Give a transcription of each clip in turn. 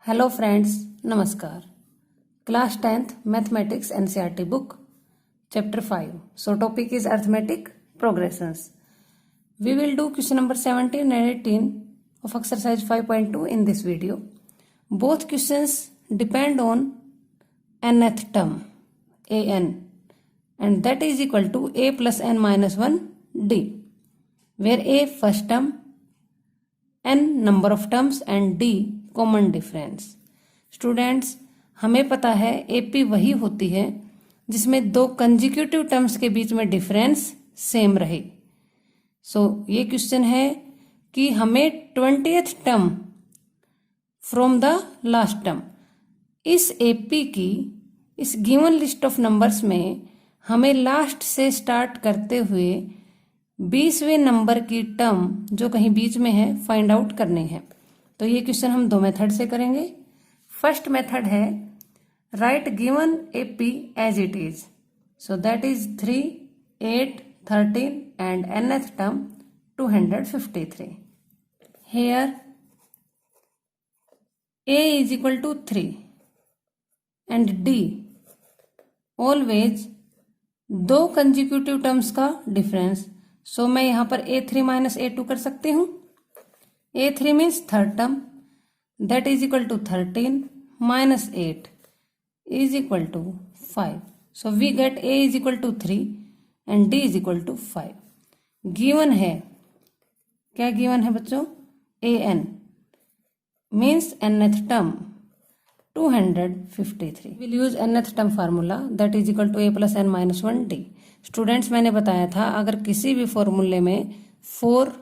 Hello friends, Namaskar. Class 10th Mathematics NCERT book, Chapter 5. So topic is Arithmetic Progressions. We will do question number 17 and 18 of exercise 5.2 in this video. Both questions depend on nth term, an, and that is equal to a plus n minus 1 d, where a first term, n number of terms and d common difference. Students, हमें पता है AP वही होती है जिसमें दो consecutive terms के बीच में डिफरेंस सेम रहे। ये क्वेश्चन है कि हमें 20th term from the last term, इस एपी की इस गिवन लिस्ट ऑफ नंबर्स में हमें लास्ट से स्टार्ट करते हुए 20वें नंबर की टर्म जो कहीं बीच में है फाइंड आउट करनी है। तो ये क्वेश्चन हम दो मेथड से करेंगे। फर्स्ट मेथड है write given AP as it is, so that is 3, 8, 13 and nth term 253। Here a is equal to 3 and d always दो कंजिक्यूटिव टर्म्स का डिफरेंस। मैं यहां पर a3 माइनस a2 कर सकती हूं। a3 means third term, that is equal to 13 minus 8 is equal to 5. So we get a is equal to 3 and d is equal to 5. Given है, क्या given है बच्चों? an means nth term 253. We'll use nth term formula that is equal to a plus n minus 1 d. Students, मैंने बताया था अगर किसी भी फॉर्मूले में 4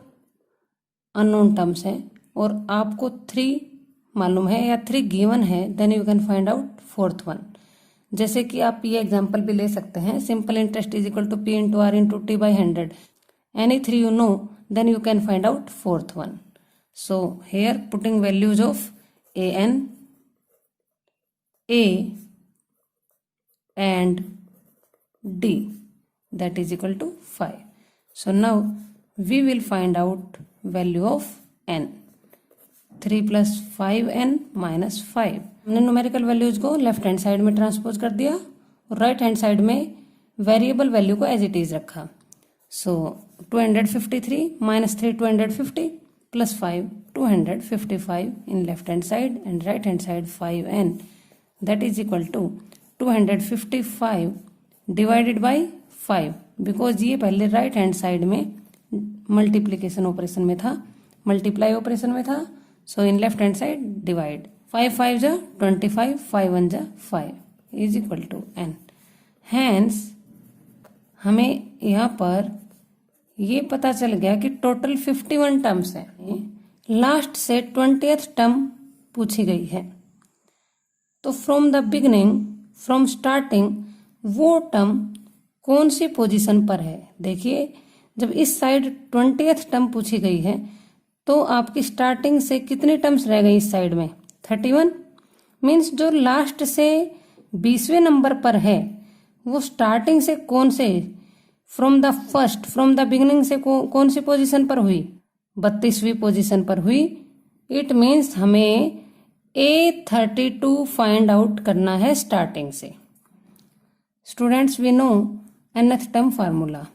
अननोन टर्म्स है और आपको 3 मालूम है या 3 गिवन है, then you can find out fourth one. जैसे कि आप ये एग्जांपल भी ले सकते हैं, simple interest is equal to P into R into T by 100। Any 3 you know, then you can find out fourth one. So here putting values of a n, a and d, that is equal to 5। So now we will find out value of n, 3 plus 5n minus 5। हमने numerical values को left hand side में transpose कर दिया और right hand side में variable value को as it is रखा। 253 minus 3 250 plus 5 255 in left hand side and right hand side 5n, that is equal to 255 divided by 5, because ये पहले राइट हैंड साइड में मल्टीप्लीकेशन ऑपरेशन में था, multiply operation में था। In left hand side divide, 5 5 जा 25, 5 1 जा 5 is equal to n। Hence हमें यहाँ पर ये पता चल गया कि टोटल 51 टर्म्स है। लास्ट से 20th टर्म पूछी गई है, तो from the beginning, from starting वो टर्म कौन सी पोजीशन पर है। देखिए, जब इस साइड 20th टर्म पूछी गई है तो आपकी स्टार्टिंग से कितनी टर्म्स रह गई इस साइड में? 31। मीन्स जो लास्ट से 20वें नंबर पर है वो स्टार्टिंग से कौन से, from the first, from the beginning से कौन सी पोजीशन पर हुई? 32वीं पोजीशन पर हुई। इट मीन्स हमें A32 फाइंड आउट करना है स्टार्टिंग से। Students, we know nth term formula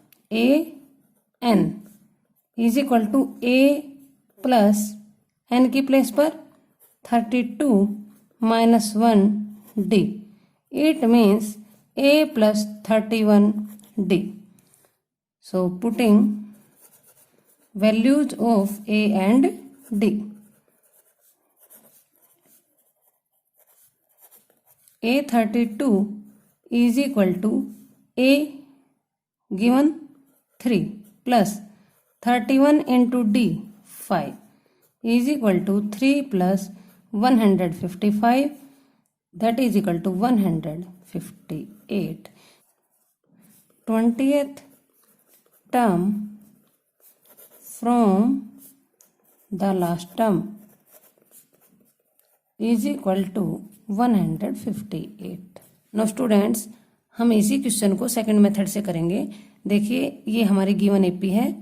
an is equal to a plus n की प्लेस पर 32 minus 1 d। It means a plus 31 d। Putting values of a and d, A32 is equal to a given 3 plus 31 into d 5 is equal to 3 plus 155, that is equal to 158। 20th term from the last term is equal to 158। No students, हम इसी question को second method से करेंगे। देखिए, ये हमारी given AP है,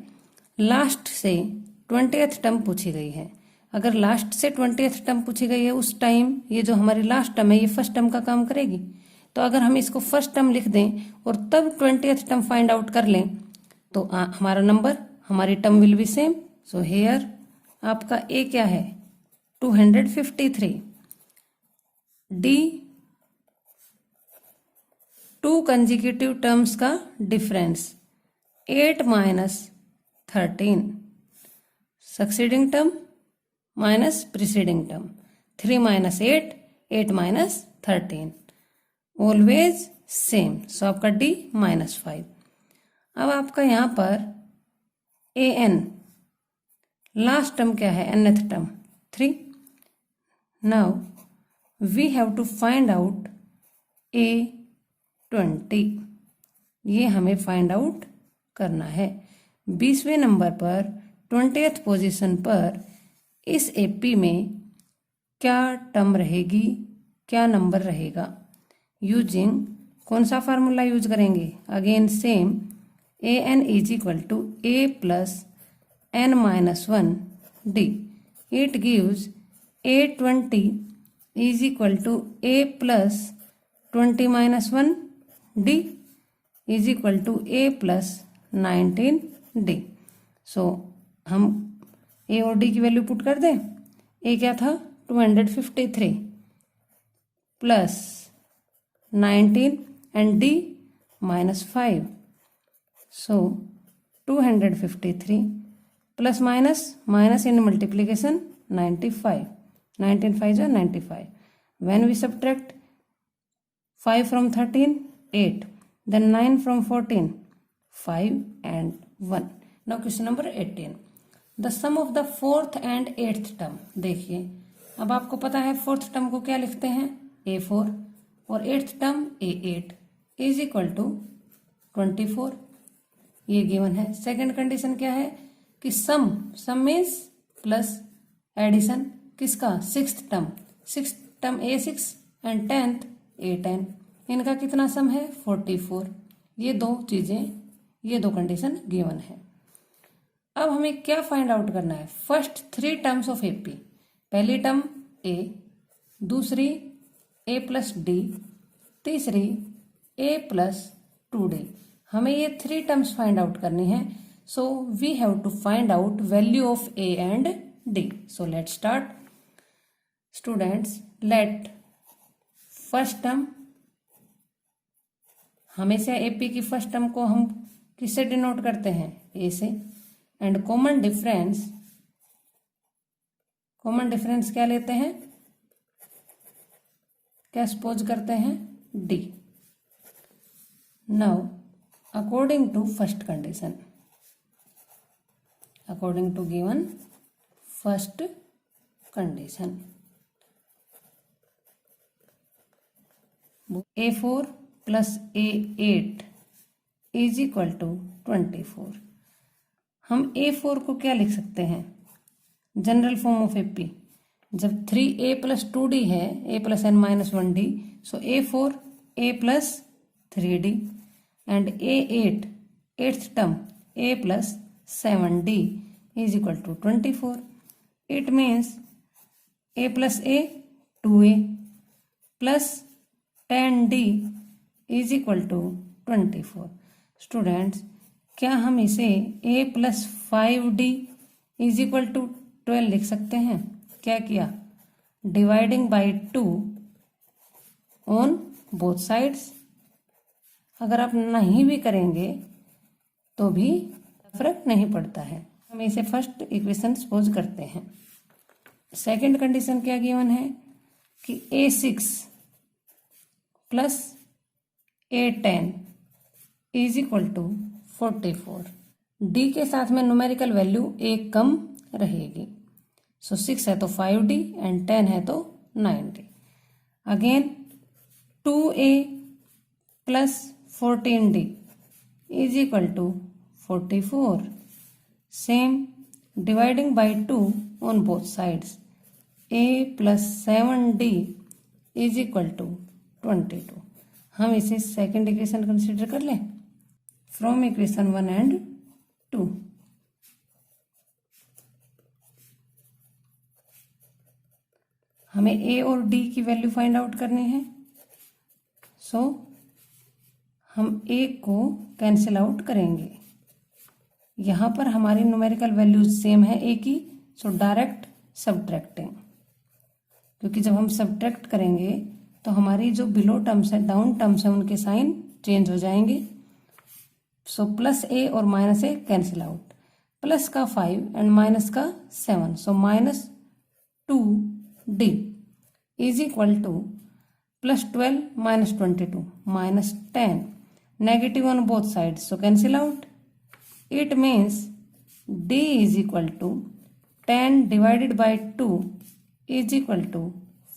last से 20th टर्म पूछी गई है। अगर लास्ट से 20th टर्म पूछी गई है उस टाइम ये जो हमारी लास्ट टर्म है ये फर्स्ट टर्म का काम करेगी। तो अगर हम इसको फर्स्ट टर्म लिख दें और तब 20th टर्म फाइंड आउट कर लें तो हमारा नंबर, हमारी term will be same. So here आपका ए क्या है 253। डी 2 कंजिक्यूटिव टर्म्स का difference 8 minus 13, succeeding term minus preceding term, 3 minus 8, 8 minus 13, always same. So आपका डी -5। अब आपका यहाँ पर ए एन लास्ट टर्म क्या है, nth term 3। Now we have to find out A20, ये हमें फाइंड आउट करना है। 20वें नंबर पर 20th पोजीशन पर इस एपी में क्या टर्म रहेगी, क्या नंबर रहेगा। यूजिंग कौन सा फार्मूला यूज करेंगे, again same, a n is equal to a plus n minus 1 d. It gives A20 is equal to a plus 20 minus 1 d is equal to a plus 19 d. So हम a और D की value put कर दें। ए क्या था 253 plus 19 and d -5। So 253 plus minus in multiplication 95, 19 5 जो 95। When we subtract 5 from 13 8, then 9 from 14 5 and 1। now question number 18, the sum of the 4th and 8th term. देखिए अब आपको पता है 4th टर्म को क्या लिखते हैं A4 और 8th term A8 is equal to 24, ये गिवन है। सेकंड कंडीशन क्या है कि सम मीन्स प्लस एडिशन किसका 6th term A6 and 10th A10, इनका कितना सम है 44। ये दो चीजें, ये दो कंडीशन गिवन है। अब हमें क्या फाइंड आउट करना है, फर्स्ट 3 टर्म्स ऑफ एपी। पहली टर्म ए, दूसरी ए प्लस डी, तीसरी ए प्लस 2d। हमें ये 3 टर्म्स फाइंड आउट करनी है। So we have to find out value of a and d. So let start students. Let first term, हमेशा एपी की first term को हम किससे डिनोट करते हैं, ए से। एंड कॉमन डिफरेंस क्या लेते हैं, क्या सपोज करते हैं d. Now according to first condition, according to given first condition, A4 plus A8 is equal to 24। हम A4 को क्या लिख सकते हैं, जनरल फॉर्म ऑफ एपी। जब 3A प्लस 2D है, A plus n minus 1D, so A4 A plus 3D and A8 8th term A plus 7D is equal to 24। It means A plus A 2A plus 10D is equal to 24। Students क्या हम इसे A plus 5D is equal to 12 लिख सकते हैं। क्या किया, dividing by 2 on both sides. अगर आप नहीं भी करेंगे तो भी फर्क नहीं पड़ता है। हम इसे फर्स्ट इक्वेशन सपोज करते हैं। सेकंड कंडीशन क्या गिवन है कि A6 plus A10 is equal to 44। D के साथ में न्यूमेरिकल वैल्यू एक कम रहेगी। सो 6 है तो 5D एंड 10 है तो 9D। Again 2A plus 14D is equal to 44। Same dividing by 2 on both sides, A plus 7D is equal to 22। हम इसे सेकेंड इक्वेशन कंसिडर कर लें फ्रॉम इक्वेशन 1 एंड 2। हमें ए और डी की वैल्यू फाइंड आउट करनी है। सो हम ए को कैंसिल आउट करेंगे। यहाँ पर हमारी न्यूमेरिकल वैल्यूज सेम है ए की, सो डायरेक्ट सब्ट्रैक्टिंग, क्योंकि जब हम सब्ट्रैक्ट करेंगे तो हमारी जो बिलो टर्म्स है, डाउन टर्म्स है, उनके साइन चेंज हो जाएंगे। सो प्लस ए और minus a cancel out, plus का 5 एंड माइनस का 7, so minus 2d is equal to plus 12 minus 22 minus 10, negative on both sides, so cancel out. It means d is equal to 10 divided by 2 is equal to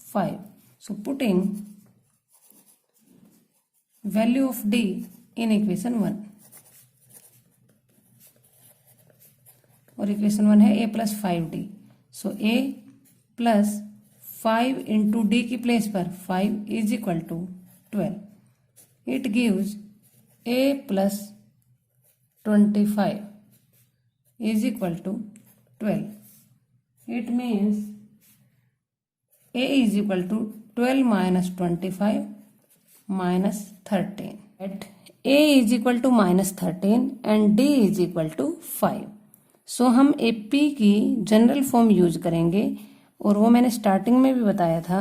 5. So putting value of d in equation 1, और equation 1 है a plus 5d, so a plus 5 into d की place पर 5 is equal to 12. It gives a plus 25 is equal to 12. It means a is equal to 12 minus 25 minus 13. At a is equal to minus 13 and d is equal to 5. So हम AP की general form use करेंगे, और वो मैंने starting में भी बताया था,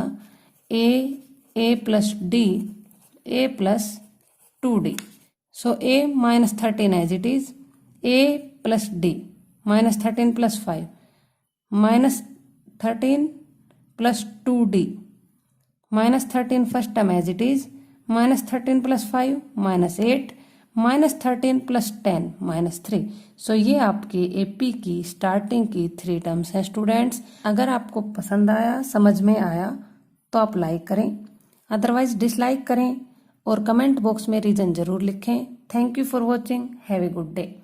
a plus d, a plus 2d. So a minus 13 as it is, a plus d, minus 13 plus 5, minus 13 plus 2d, minus 13 first term as it is, minus 13 plus 5 minus 8, minus 13 plus 10 minus 3. सो ये आपके AP की starting की 3 terms हैं students. अगर आपको पसंद आया, समझ में आया, तो आप लाइक करें, अदरवाइज डिसलाइक करें, और कमेंट बॉक्स में रीजन जरूर लिखें। Thank you for watching, have a good day.